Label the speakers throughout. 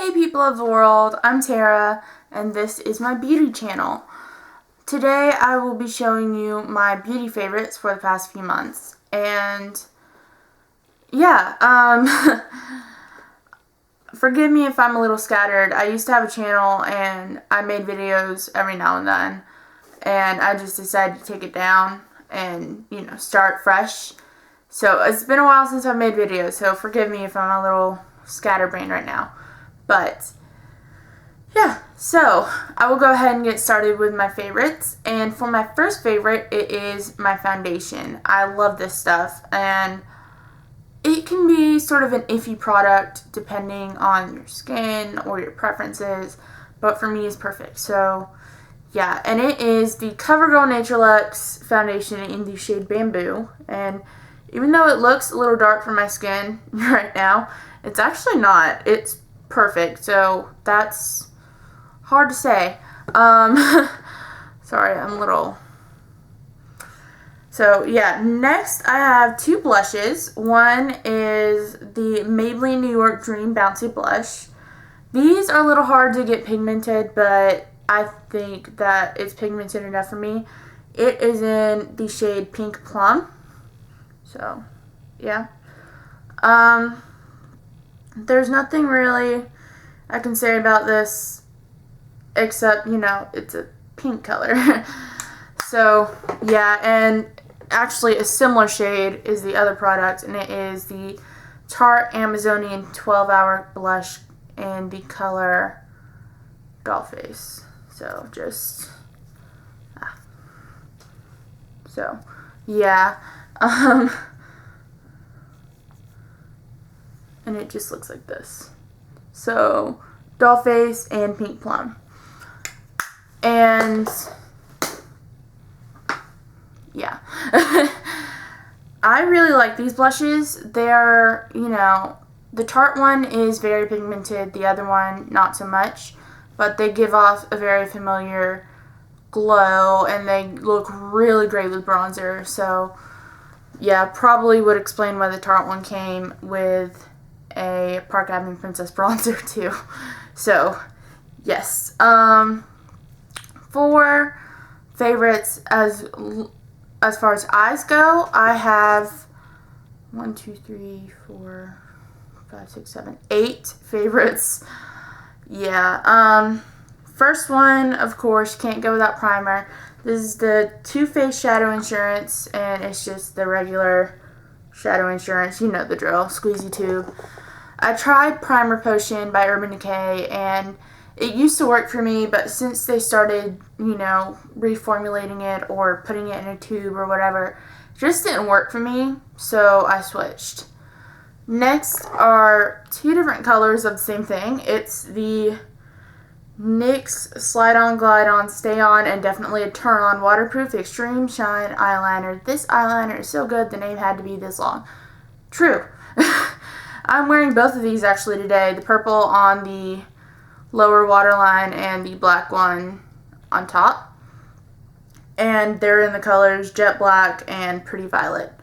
Speaker 1: Hey people of the world, I'm Tara, and this is my beauty channel. Today I will be showing you my beauty favorites for the past few months. And yeah, forgive me if I'm a little scattered. I used to have a channel and I made videos every now and then. And I just decided to take it down and, start fresh. So it's been a while since I've made videos, so forgive me if I'm a little scatterbrained right now. But yeah, so I will go ahead and get started with my favorites. And for my first favorite, it is my foundation. I love this stuff, and it can be sort of an iffy product depending on your skin or your preferences, but for me it's perfect. So yeah, and it is the CoverGirl Naturelux foundation in the shade Bamboo. And even though it looks a little dark for my skin right now, it's actually not. It's perfect, so that's hard to say. Sorry, I'm a little... So yeah, next I have two blushes. One is the Maybelline New York Dream Bouncy Blush. These are a little hard to get pigmented, but I think that it's pigmented enough for me. It is in the shade Pink Plum. So, yeah. There's nothing really I can say about this except, it's a pink color. So, yeah, and actually a similar shade is the other product, and it is the Tarte Amazonian 12-Hour Blush in the color Dollface. So, so, yeah. And it just looks like this. So, Dollface and Pink Plum. And yeah. I really like these blushes. They're, the Tarte one is very pigmented, the other one not so much, but they give off a very familiar glow and they look really great with bronzer. So yeah, probably would explain why the Tarte one came with a Park Avenue Princess bronzer too. So yes. For favorites, as far as eyes go, I have 8 favorites. Yeah. First one, of course, can't go without primer. This is the Too Faced Shadow Insurance, and it's just the regular Shadow Insurance. You know the drill. Squeezy tube. I tried Primer Potion by Urban Decay, and it used to work for me, but since they started, reformulating it or putting it in a tube or whatever, it just didn't work for me, so I switched. Next are 2 different colors of the same thing. It's the NYX Slide On, Glide On, Stay On, and definitely a Turn On Waterproof Extreme Shine Eyeliner. This eyeliner is so good, the name had to be this long. True. I'm wearing both of these actually today. The purple on the lower waterline and the black one on top. And they're in the colors Jet Black and Pretty Violet.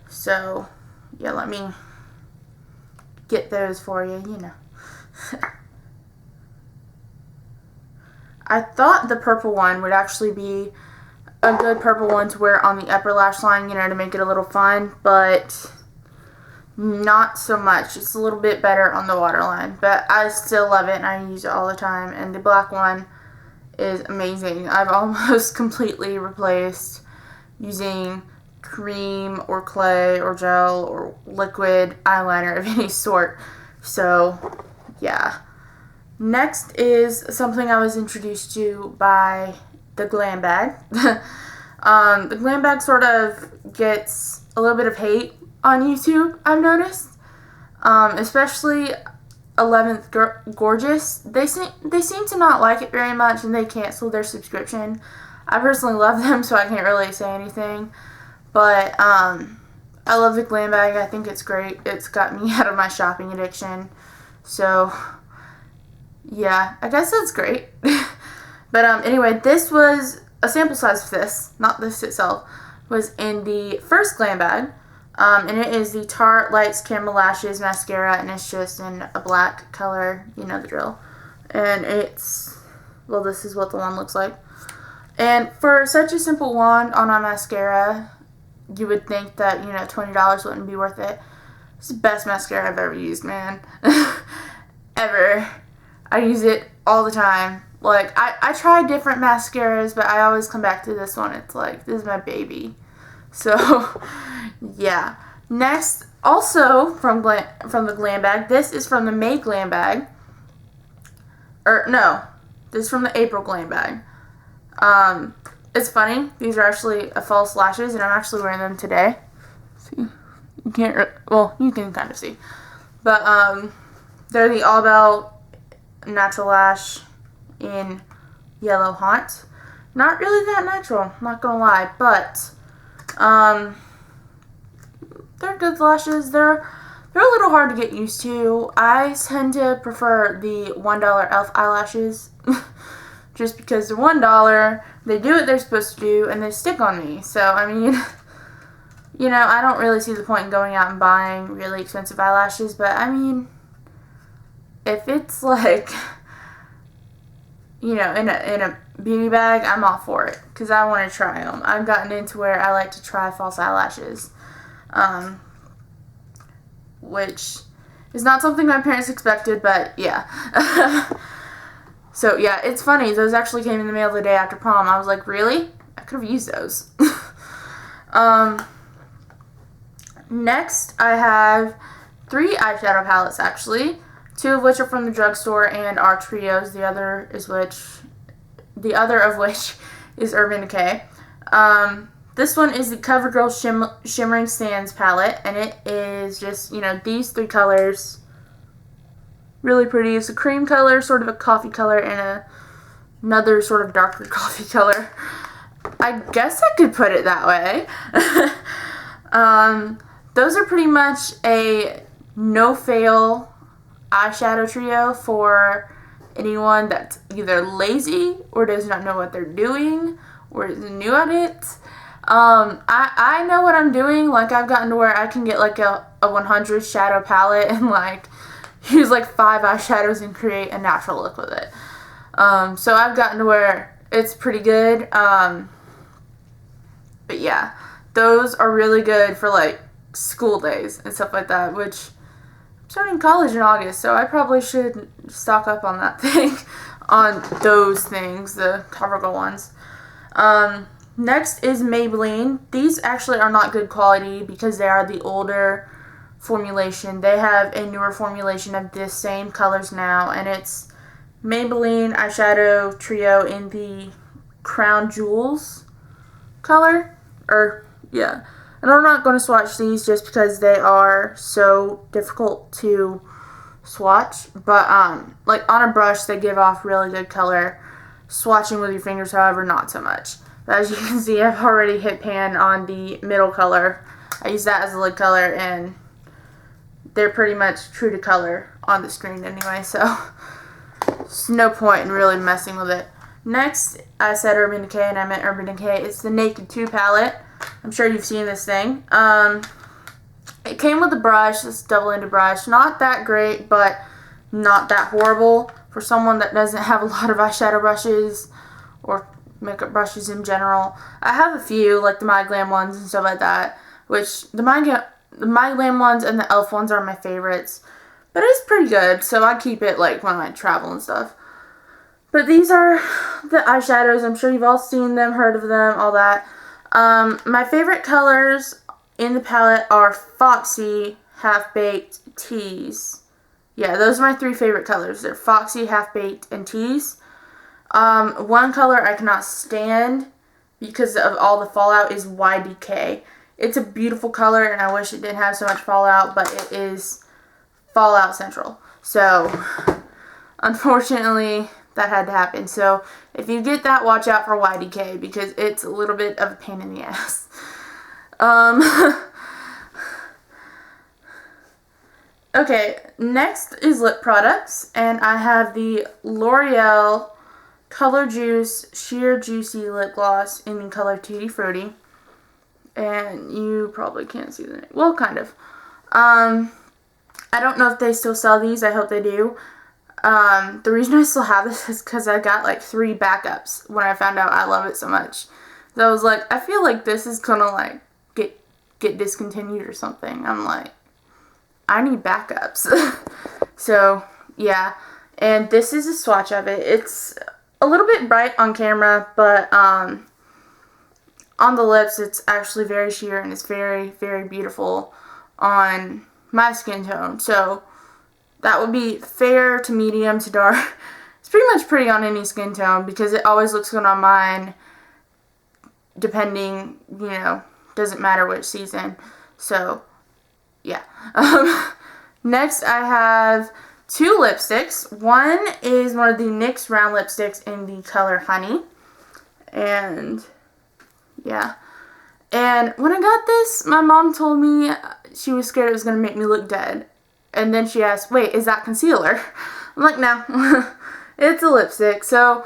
Speaker 1: So, yeah, let me get those for you, I thought the purple one would actually be a good purple one to wear on the upper lash line, to make it a little fun, but not so much. It's a little bit better on the waterline, but I still love it and I use it all the time. And the black one is amazing. I've almost completely replaced using cream or clay or gel or liquid eyeliner of any sort. So yeah. Next is something I was introduced to by the Glam Bag. The Glam Bag sort of gets a little bit of hate on YouTube, I've noticed, especially 11th Gorgeous. They seem to not like it very much, and they canceled their subscription. I personally love them, so I can't really say anything, but I love the Glam Bag. I think it's great. It's got me out of my shopping addiction, so yeah, I guess that's great. But anyway, this was a sample size of this, not this itself, was in the first Glam Bag. And it is the Tarte Lights Camera Lashes Mascara, and it's just in a black color, you know the drill. And it's, well, this is what the wand looks like. And for such a simple wand on a mascara, you would think that, you know, $20 wouldn't be worth it. It's the best mascara I've ever used, man. Ever. I use it all the time. Like, I try different mascaras, but I always come back to this one. It's like, this is my baby. So, yeah. Next, also from the Glam Bag. This is from the May Glam Bag. No. This is from the April Glam Bag. It's funny. These are actually false lashes, and I'm actually wearing them today. See? You can't, well, you can kind of see. But, they're the All Bell Natural Lash in Yellow Haunt. Not really that natural, not gonna lie, but, they're good lashes. They're a little hard to get used to. I tend to prefer the $1 e.l.f. eyelashes. Just because they're $1, they do what they're supposed to do, and they stick on me. So, I mean, you know, I don't really see the point in going out and buying really expensive eyelashes, but, I mean, if it's like, you know, in a beauty bag, I'm all for it, because I want to try them. I've gotten into where I like to try false eyelashes, which is not something my parents expected, but, yeah. So, yeah, it's funny. Those actually came in the mail the day after prom. I was like, really? I could have used those. Next, I have 3 eyeshadow palettes, actually. 2 of which are from the drugstore and are trios. The other of which is Urban Decay. This one is the CoverGirl Shimmering Sands palette, and it is just, you know, these 3 colors. Really pretty. It's a cream color, sort of a coffee color, and another sort of darker coffee color. I guess I could put it that way. Those are pretty much a no-fail eyeshadow trio for anyone that's either lazy or does not know what they're doing or is new at it. I know what I'm doing. Like, I've gotten to where I can get like a 100 shadow palette and like use like 5 eyeshadows and create a natural look with it. So I've gotten to where it's pretty good. But yeah, those are really good for like school days and stuff like that, which I'm starting college in August, so I probably should stock up on that thing, on those things, the CoverGirl ones. Next is Maybelline. These actually are not good quality because they are the older formulation. They have a newer formulation of this same colors now, and it's Maybelline eyeshadow trio in the Crown Jewels color, yeah. And I'm not going to swatch these just because they are so difficult to swatch, but like on a brush they give off really good color. Swatching with your fingers, however, not so much. But as you can see, I've already hit pan on the middle color. I use that as a lid color, and they're pretty much true to color on the screen anyway, so there's no point in really messing with it. Next, I said Urban Decay, and I meant Urban Decay. It's the Naked 2 palette. I'm sure you've seen this thing. It came with a brush, this double-ended brush. Not that great, but not that horrible for someone that doesn't have a lot of eyeshadow brushes or makeup brushes in general. I have a few, like the My Glam ones and stuff like that, which the My Glam ones and the e.l.f. ones are my favorites. But it's pretty good, so I keep it like when I travel and stuff. But these are the eyeshadows. I'm sure you've all seen them, heard of them, all that. My favorite colors in the palette are Foxy, Half-Baked, Tease. Yeah, those are my 3 favorite colors. They're Foxy, Half-Baked, and Tease. One color I cannot stand because of all the fallout is YDK. It's a beautiful color, and I wish it didn't have so much fallout, but it is Fallout Central. So, unfortunately, that had to happen. So, if you get that, watch out for YDK, because it's a little bit of a pain in the ass. Okay, next is lip products, and I have the L'Oreal Color Juice Sheer Juicy Lip Gloss in the color Tutti Frutti. And you probably can't see the name. Well, kind of. I don't know if they still sell these. I hope they do. The reason I still have this is because I got like 3 backups when I found out I love it so much. So I was like, I feel like this is gonna like get discontinued or something. I'm like, I need backups. So yeah, and this is a swatch of it. It's a little bit bright on camera, but on the lips it's actually very sheer and it's very, very beautiful on my skin tone. So that would be fair to medium to dark. It's pretty much pretty on any skin tone because it always looks good on mine, depending, you know, doesn't matter which season. So yeah. Next I have 2 lipsticks. One is one of the NYX round lipsticks in the color Honey. And yeah. And when I got this, my mom told me she was scared it was going to make me look dead. And then she asked, wait, is that concealer? I'm like, no. It's a lipstick. So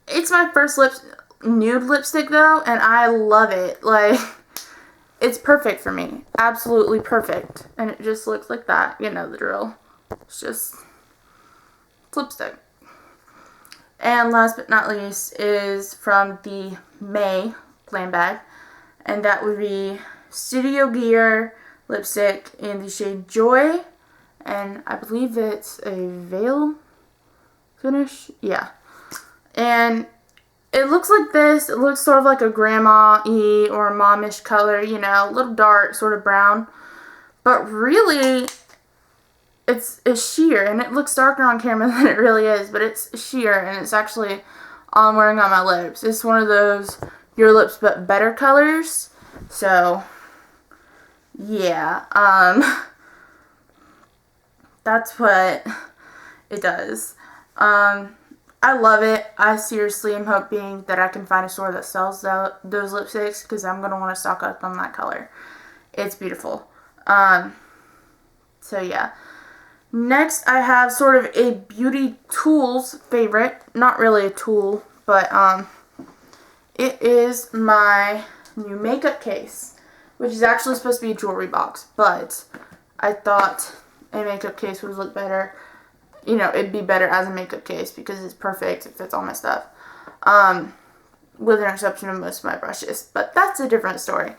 Speaker 1: it's my first nude lipstick though, and I love it. Like, it's perfect for me. Absolutely perfect. And it just looks like that. You know the drill. It's lipstick. And last but not least is from the May Glam Bag. And that would be Studio Gear lipstick in the shade Joy. And I believe it's a veil finish. Yeah. And it looks like this. It looks sort of like a grandma-y or momish color, you know, a little dark, sort of brown. But really, it's sheer, and it looks darker on camera than it really is, but it's sheer, and it's actually all I'm wearing on my lips. It's one of those your lips but better colors. So yeah, that's what it does. I love it. I seriously am hoping that I can find a store that sells those lipsticks, because I'm going to want to stock up on that color. It's beautiful. So yeah. Next, I have sort of a beauty tools favorite. Not really a tool, but it is my new makeup case, which is actually supposed to be a jewelry box, but I thought a makeup case would look better. You know, it'd be better as a makeup case because it's perfect. It fits all my stuff. With an exception of most of my brushes. But that's a different story.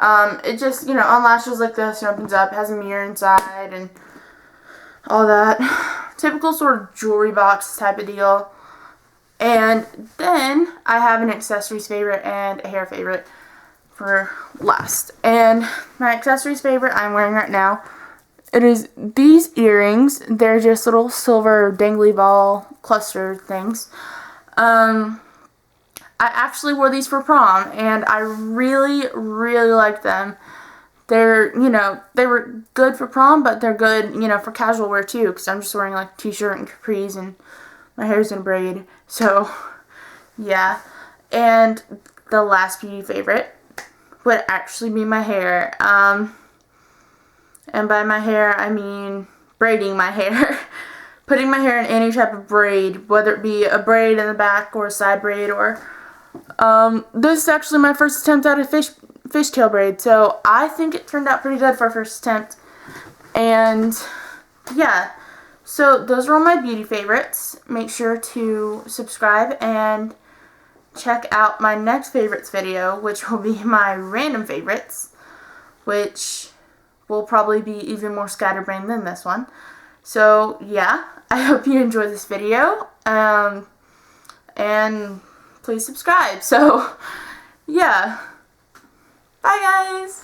Speaker 1: It just, you know, on lashes like this, it opens up, has a mirror inside, and all that. Typical sort of jewelry box type of deal. And then I have an accessories favorite and a hair favorite for last. And my accessories favorite I'm wearing right now, it is these earrings. They're just little silver dangly ball cluster things. I actually wore these for prom, and I really, really liked them. They're, you know, they were good for prom, but they're good, you know, for casual wear too, because I'm just wearing like a t-shirt and capris, and my hair's in a braid. So, yeah. And the last beauty favorite would actually be my hair. And by my hair, I mean braiding my hair. Putting my hair in any type of braid, whether it be a braid in the back or a side braid, or this is actually my first attempt at a fishtail braid, so I think it turned out pretty good for a first attempt. And yeah, so those are all my beauty favorites. Make sure to subscribe and check out my next favorites video, which will be my random favorites, which will probably be even more scatterbrained than this one. So yeah, I hope you enjoyed this video, and please subscribe. So yeah, bye guys!